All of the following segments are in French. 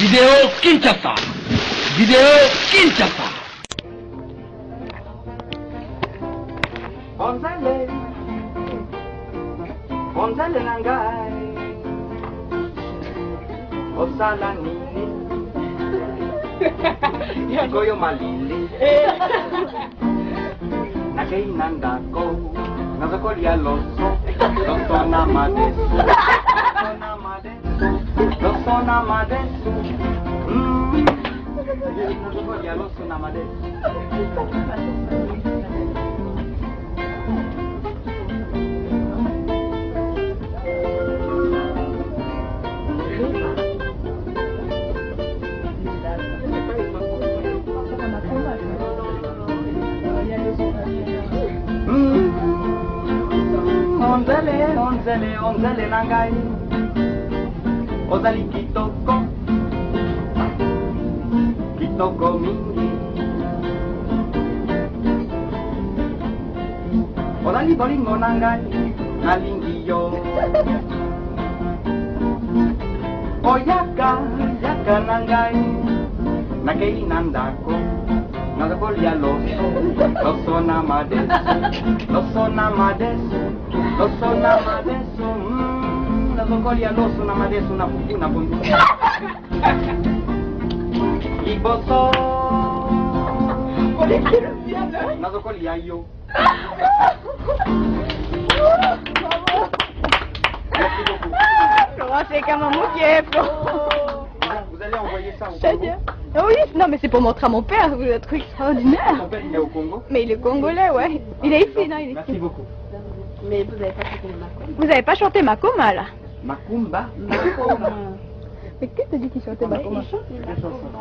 Vidéo Kinshasa. Vidéo Kinshasa. Onzale nangai osala nini koyo malili nakei nandako nazokolia loso na madesu loso na madesu nazokolia loso na madesu. Onzele nangai ozali kitoko mingi ozali bolingo nangai nalingi yo oyaka nangai nakei nandako nazokolia loso na madesu loso na madesu nazokolia loso na madesu na puki na bundu liboso nazokolia yo. Merci beaucoup. C'est comme un mouquet. Vous allez envoyer ça au Congo? Oui, non mais c'est pour montrer à mon père, un truc extraordinaire. Ton père il est au Congo? Mais il est congolais, ouais. Il est ici, non, il est Merci ici. beaucoup. Mais vous n'avez pas chanté Macumba. Vous n'avez pas chanté Macumba, là? Macumba? Mais qu'est-ce que tu dis qu'il chantait Macumba? Des chansons.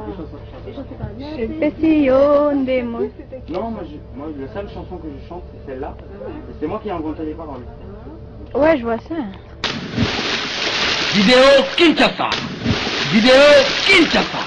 Passion des mots. Non, moi, la seule chanson que je chante, c'est celle-là. Et c'est moi qui ai inventé les paroles. Ouais, je vois ça. Vidéo Kinshasa. Vidéo Kinshasa.